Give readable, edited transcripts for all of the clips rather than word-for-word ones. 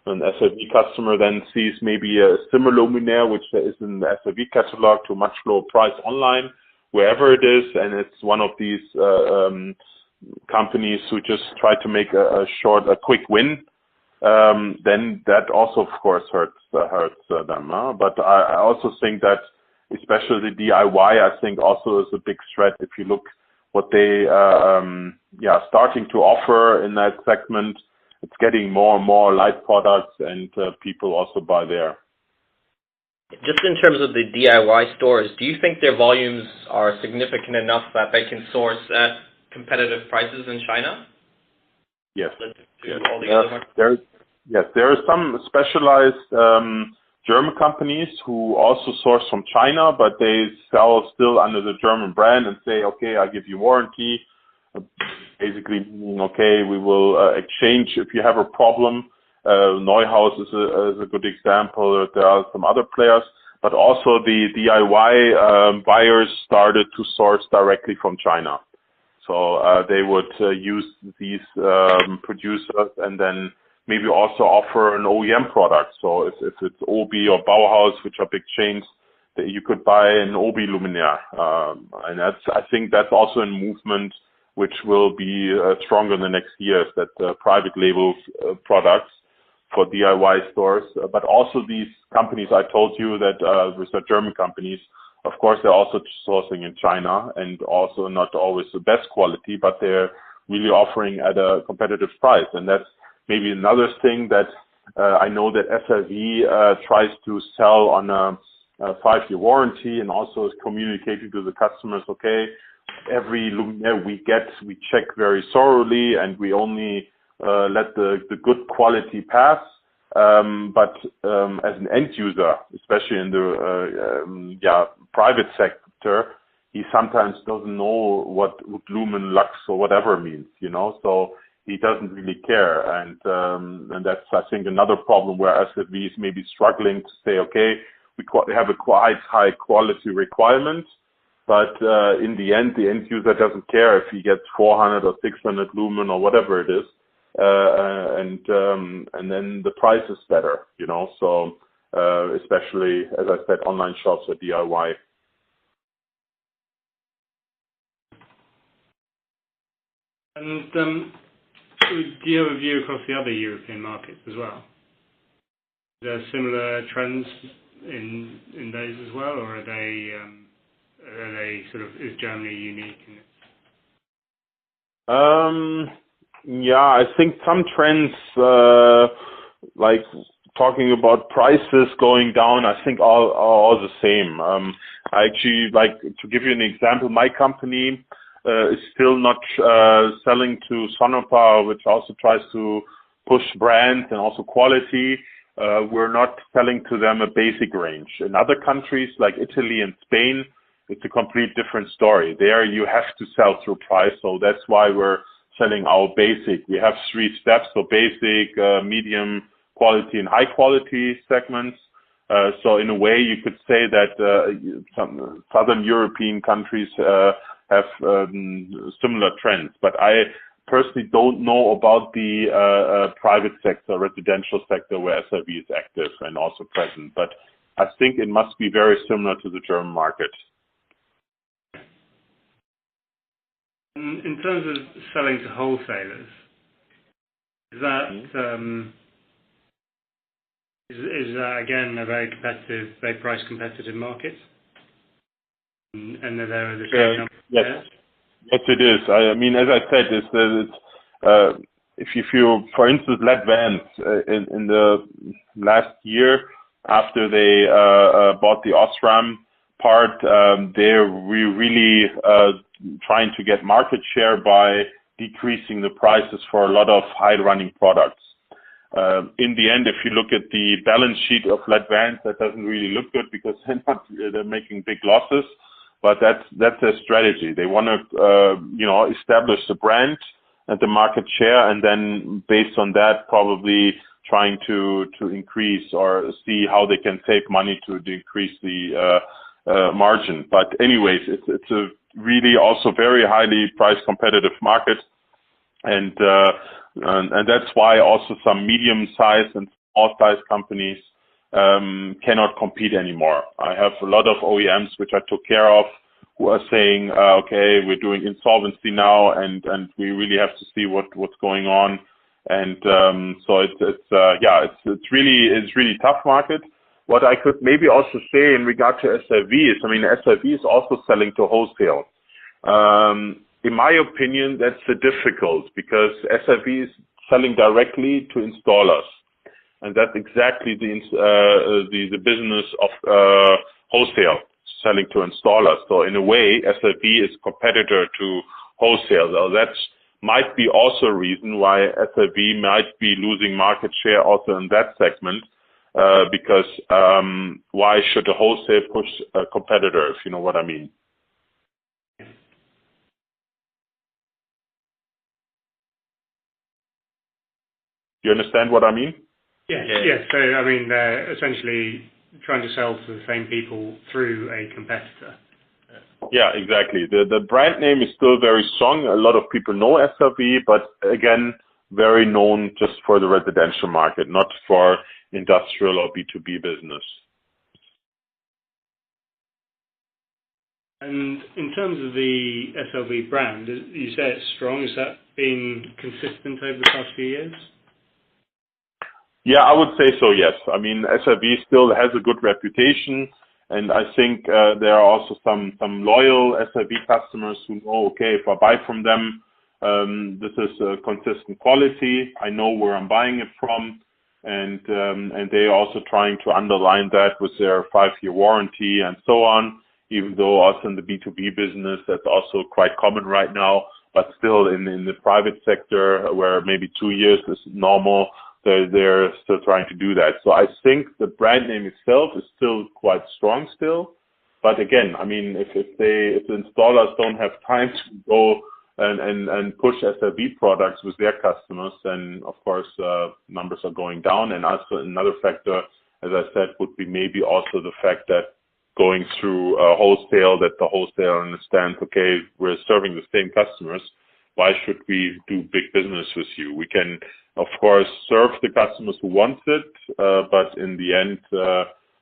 an SRV customer then sees maybe a similar luminaire, which is in the SRV catalog, to a much lower price online, wherever it is, and it's one of these companies who just try to make a quick win, then that also, of course, hurts them. But I also think that, especially the DIY, I think also is a big threat. If you look what they starting to offer in that segment, it's getting more and more light products, and people also buy there. Just in terms of the DIY stores, do you think their volumes are significant enough that they can source at competitive prices in China? Yes. All the other ones? There are some specialized German companies who also source from China, but they sell still under the German brand and say, okay, I give you warranty. Basically, okay, we will exchange if you have a problem. Neuhaus is a good example. There are some other players, but also the DIY buyers started to source directly from China. So they would use these producers and then maybe also offer an OEM product. So if it's Obi or Bauhaus, which are big chains, that you could buy an Obi luminaire. And I think that's also a movement which will be stronger in the next years, that private label products for DIY stores, but also these companies I told you that with the German companies, of course, they're also sourcing in China, and also not always the best quality, but they're really offering at a competitive price. And that's maybe another thing that I know that SRV tries to sell on a 5-year warranty, and also is communicating to the customers, okay, every luminaire we get, we check very thoroughly, and we only let the good quality pass. But as an end user, especially in the private sector, he sometimes doesn't know what lumen, lux, or whatever means, so he doesn't really care. And that's, I think, another problem where SRV is maybe struggling to say, okay, we have a quite high quality requirement, but in the end user doesn't care if he gets 400 or 600 lumen or whatever it is. And then the price is better, so especially, as I said, online shops or DIY. And do you have a view across the other European markets as well? Are there similar trends in those as well, or are they sort of, is Germany unique in it? I think some trends, like talking about prices going down, I think are all the same. I actually, like, to give you an example, my company is still not selling to Sonnepa, which also tries to push brands and also quality. We're not selling to them a basic range. In other countries like Italy and Spain, it's a complete different story. There you have to sell through price, so that's why we're selling our basic. We have 3 steps, so basic, medium quality, and high quality segments. So in a way, you could say that some southern European countries have similar trends. But I personally don't know about the private sector, residential sector, where SRV is active and also present. But I think it must be very similar to the German market. In terms of selling to wholesalers, is that is that again a very competitive, very price competitive market? And there are the same number of players? Yes, it is. I mean, as I said, if you, for instance, LED Vans in the last year after they bought the Osram part, they're really trying to get market share by decreasing the prices for a lot of high-running products. In the end, if you look at the balance sheet of LED Vans, that doesn't really look good because they're making big losses. But that's their strategy. They want to, establish the brand and the market share, and then based on that, probably trying to increase or see how they can save money to decrease the margin. But anyways, it's a really also very highly price competitive market, and that's why also some medium size and small-sized companies cannot compete anymore. I have a lot of OEMs which I took care of who are saying, okay, we're doing insolvency now, and we really have to see what's going on. And so it's really tough market. What I could maybe also say in regard to SIV is, I mean, SIV is also selling to wholesale. In my opinion, that's difficult because SIV is selling directly to installers, and that's exactly the business of wholesale, selling to installers. So in a way, SIV is competitor to wholesale. So that might be also a reason why SIV might be losing market share also in that segment, because why should a wholesale push a competitor, if you know what I mean? You understand what I mean? Yes. So, I mean, they're essentially trying to sell to the same people through a competitor. Yeah, exactly. The brand name is still very strong. A lot of people know SRV, but again, very known just for the residential market, not for industrial or B2B business. And in terms of the SLV brand, you say it's strong. Has that been consistent over the past few years? Yeah, I would say so, yes. I mean, SRV still has a good reputation, and I think there are also some loyal SRV customers who know, okay, if I buy from them, this is consistent quality. I know where I'm buying it from, and they are also trying to underline that with their 5-year warranty and so on, even though also in the B2B business, that's also quite common right now, but still in the private sector where maybe 2 years is normal, they're still trying to do that. So I think the brand name itself is still quite strong still. But again, I mean, if the installers don't have time to go and push SRV products with their customers, then of course numbers are going down. And also another factor, as I said, would be maybe also the fact that going through wholesale, that the wholesaler understands, okay, we're serving the same customers. Why should we do big business with you? We can, of course, serve the customers who want it, but in the end,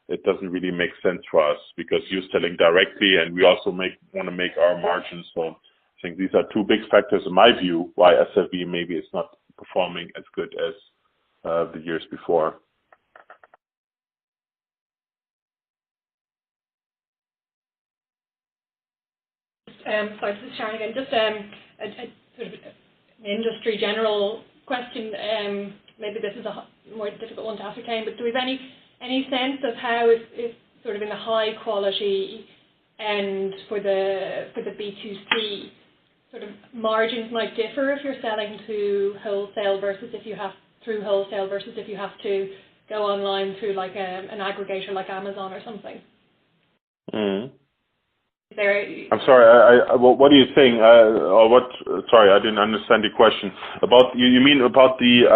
it doesn't really make sense for us because you're selling directly, and we also want to make our margins. So I think these are two big factors, in my view, why SRV maybe is not performing as good as the years before. Sorry, this is Sharon again. Just a sort of an industry general question. Maybe this is a more difficult one to ascertain, but do we have any sense of how, if sort of in the high quality end for the B2C, sort of margins might differ if you're selling to wholesale versus if you have to go online through like an aggregator like Amazon or something? Mm. I'm sorry. What are you saying? Or what? Sorry, I didn't understand the question. About you mean about the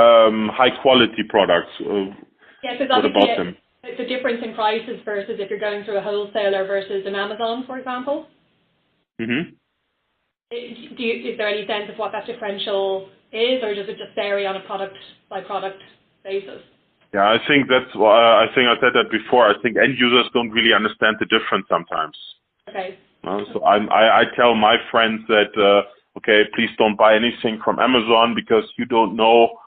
high quality products? Yeah, because obviously the difference in prices versus if you're going through a wholesaler versus an Amazon, for example. Mhm. Is there any sense of what that differential is, or does it just vary on a product by product basis? Yeah, I think that's. I think I said that before. I think end users don't really understand the difference sometimes. Okay. So I tell my friends that okay, please don't buy anything from Amazon because you don't know.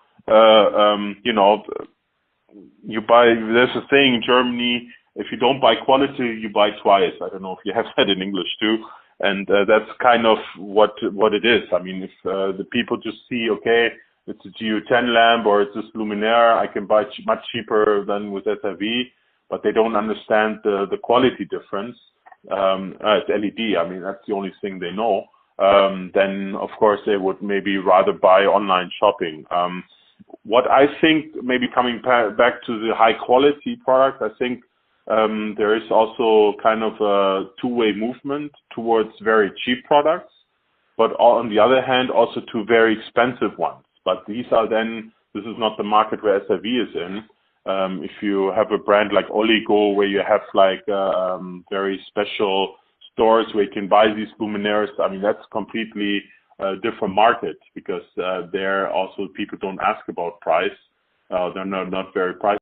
You buy. There's a saying in Germany: if you don't buy quality, you buy twice. I don't know if you have that in English too. And that's kind of what it is. I mean, if the people just see, okay, it's a GU10 lamp or it's this luminaire, I can buy much cheaper than with SIV, but they don't understand the quality difference. It's LED. I mean, that's the only thing they know. Then of course they would maybe rather buy online shopping. What I think, maybe coming back to the high quality product, I think there is also kind of a two-way movement towards very cheap products, but on the other hand also to very expensive ones. But this is not the market where SIV is in. If you have a brand like Oligo, where you have like very special stores where you can buy these luminaires, I mean, that's completely a different market because there also people don't ask about price. They're not very price